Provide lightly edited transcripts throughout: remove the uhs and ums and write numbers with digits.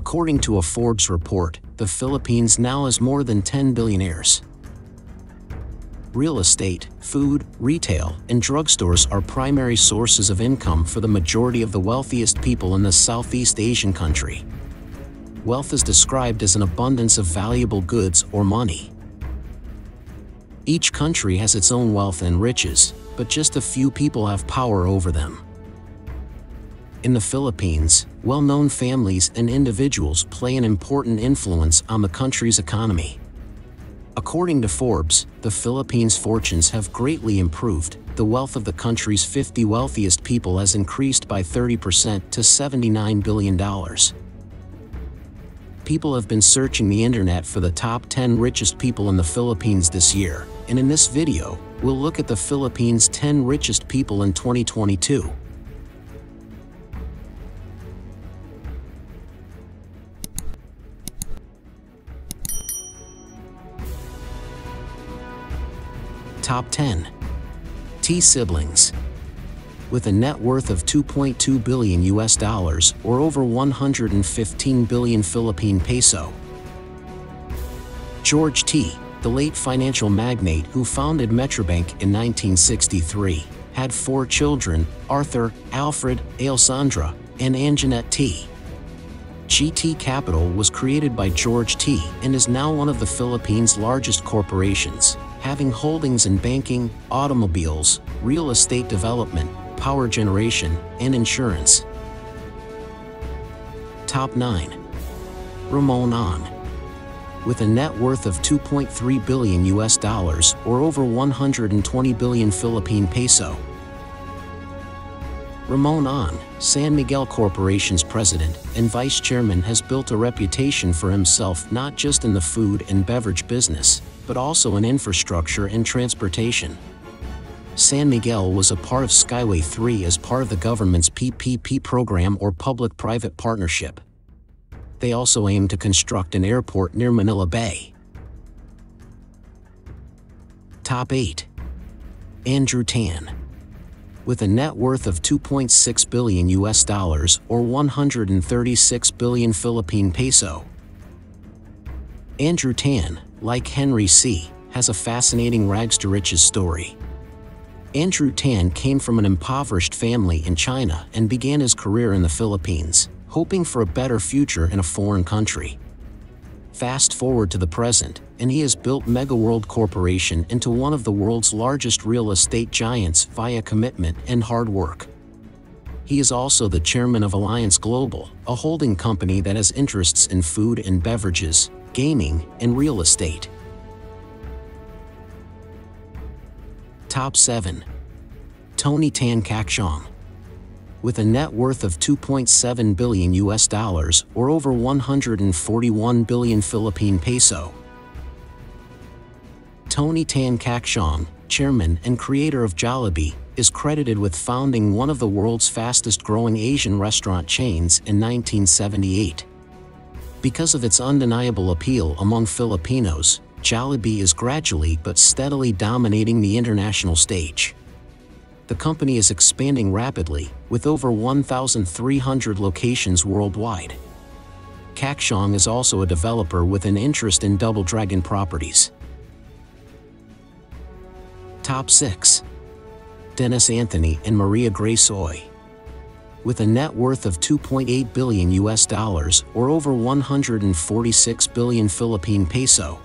According to a Forbes report, the Philippines now has more than 10 billionaires. Real estate, food, retail, and drugstores are primary sources of income for the majority of the wealthiest people in the Southeast Asian country. Wealth is described as an abundance of valuable goods or money. Each country has its own wealth and riches, but just a few people have power over them. In the Philippines, well-known families and individuals play an important influence on the country's economy. According to Forbes, the Philippines' fortunes have greatly improved. The wealth of the country's 50 wealthiest people has increased by 30% to $79 billion. People have been searching the internet for the top 10 richest people in the Philippines this year, and in this video, we'll look at the Philippines' 10 richest people in 2022. Top 10. T siblings. With a net worth of $2.2 billion or over 115 billion Philippine peso. George T., the late financial magnate who founded Metrobank in 1963, had 4 children: Arthur, Alfred, Alessandra, and Anjanette T. GT Capital was created by George T. and is now one of the Philippines' largest corporations, having holdings in banking, automobiles, real estate development, power generation, and insurance. Top 9. Ramon An. With a net worth of $2.3 billion or over 120 billion Philippine peso. Ramon An, San Miguel Corporation's president and vice chairman, has built a reputation for himself not just in the food and beverage business, but also in infrastructure and transportation. San Miguel was a part of Skyway 3 as part of the government's PPP program, or public-private partnership. They also aim to construct an airport near Manila Bay. Top 8. Andrew Tan. With a net worth of $2.6 billion or 136 billion Philippine peso. Andrew Tan, like Henry C., has a fascinating rags-to-riches story. Andrew Tan came from an impoverished family in China and began his career in the Philippines, hoping for a better future in a foreign country. Fast forward to the present, and he has built Mega World Corporation into one of the world's largest real estate giants via commitment and hard work. He is also the chairman of Alliance Global, a holding company that has interests in food and beverages, gaming, and real estate. Top 7. Tony Tan Caktiong. With a net worth of $2.7 billion or over 141 billion Philippine peso. Tony Tan Caktiong, chairman and creator of Jollibee, is credited with founding one of the world's fastest-growing Asian restaurant chains in 1978. Because of its undeniable appeal among Filipinos, Jollibee is gradually but steadily dominating the international stage. The company is expanding rapidly, with over 1,300 locations worldwide. Caktiong is also a developer with an interest in Double Dragon properties. Top 6. Dennis Anthony and Maria Grace Oy. With a net worth of $2.8 billion or over 146 billion Philippine peso.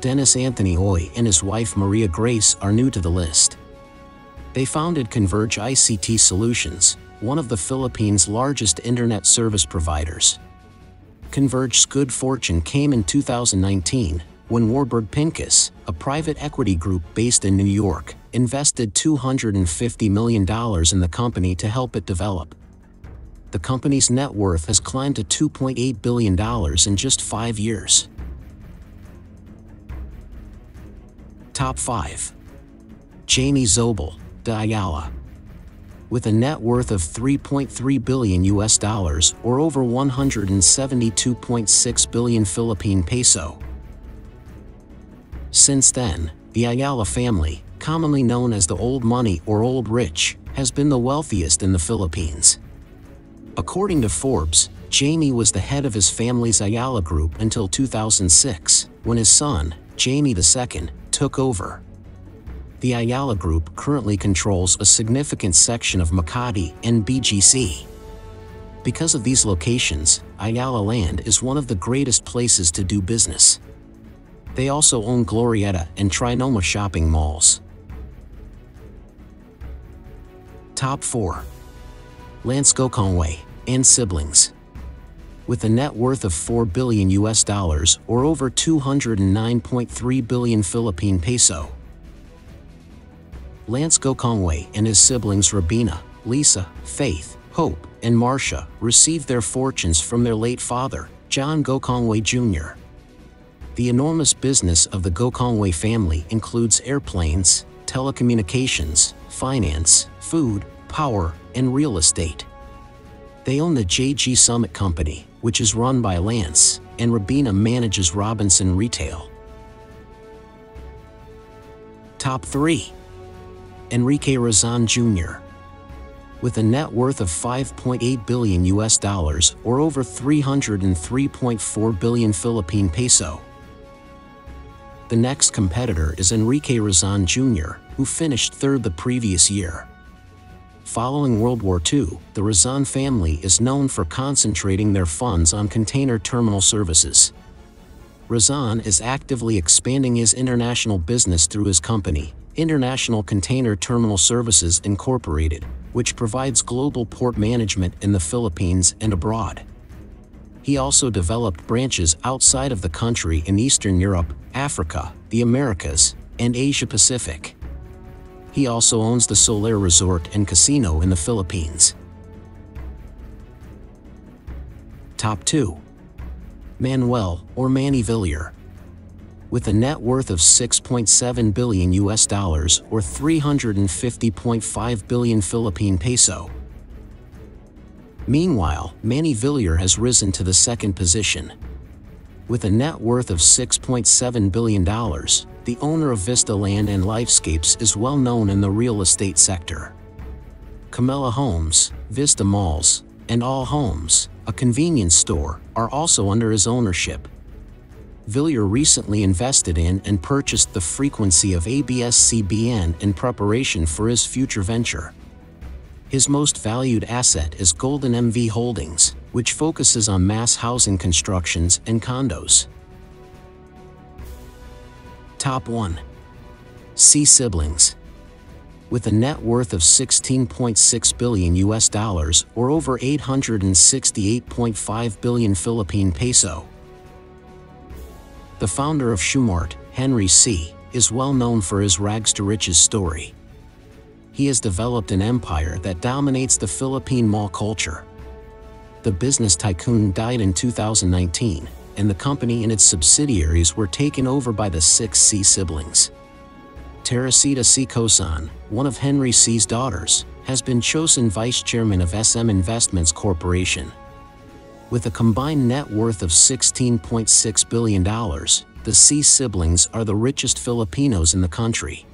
Dennis Anthony Oy and his wife Maria Grace are new to the list. They founded Converge ICT Solutions, one of the Philippines' largest internet service providers. Converge's good fortune came in 2019, when Warburg Pincus, a private equity group based in New York, invested $250 million in the company to help it develop. The company's net worth has climbed to $2.8 billion in just 5 years. Top 5. Jamie Zobel, de Ayala. With a net worth of $3.3 billion or over 172.6 billion Philippine peso. Since then, the Ayala family, commonly known as the Old Money or Old Rich, has been the wealthiest in the Philippines. According to Forbes, Jamie was the head of his family's Ayala Group until 2006, when his son, Jamie II, took over. The Ayala Group currently controls a significant section of Makati and BGC. Because of these locations, Ayala Land is one of the greatest places to do business. They also own Glorietta and Trinoma shopping malls. Top 4. Lance Gokongwei and siblings. With a net worth of $4 billion or over 209.3 billion Philippine peso. Lance Gokongwei and his siblings Rabina, Lisa, Faith, Hope, and Marcia received their fortunes from their late father, John Gokongwei Jr. The enormous business of the Gokongwei family includes airplanes, telecommunications, finance, food, power, and real estate. They own the JG Summit Company, which is run by Lance, and Rabina manages Robinson Retail. Top 3. Enrique Razon Jr. With a net worth of $5.8 billion or over 303.4 billion Philippine peso. The next competitor is Enrique Razon Jr., who finished third the previous year. Following World War II, the Razon family is known for concentrating their funds on container terminal services. Razon is actively expanding his international business through his company, International Container Terminal Services Incorporated, which provides global port management in the Philippines and abroad. He also developed branches outside of the country in Eastern Europe, Africa, the Americas, and Asia Pacific. He also owns the Soler Resort and Casino in the Philippines. Top 2. Manuel or Manny Villar. With a net worth of $6.7 billion or 350.5 billion Philippine peso. Meanwhile, Manny Villar has risen to the second position. With a net worth of $6.7 billion, the owner of Vista Land and Lifescapes is well known in the real estate sector. Camella Homes, Vista Malls, and All Homes, a convenience store, are also under his ownership. Villar recently invested in and purchased the frequency of ABS-CBN in preparation for his future venture. His most valued asset is Golden MV Holdings, which focuses on mass housing constructions and condos. Top 1. C siblings. With a net worth of $16.6 billion or over 868.5 billion Philippine peso. The founder of Shoemart, Henry C., is well known for his rags to riches story. He has developed an empire that dominates the Philippine mall culture. The business tycoon died in 2019, and the company and its subsidiaries were taken over by the 6 C siblings. Teresita C. Cosan, one of Henry C.'s daughters, has been chosen vice chairman of SM Investments Corporation. With a combined net worth of $16.6 billion, the C siblings are the richest Filipinos in the country.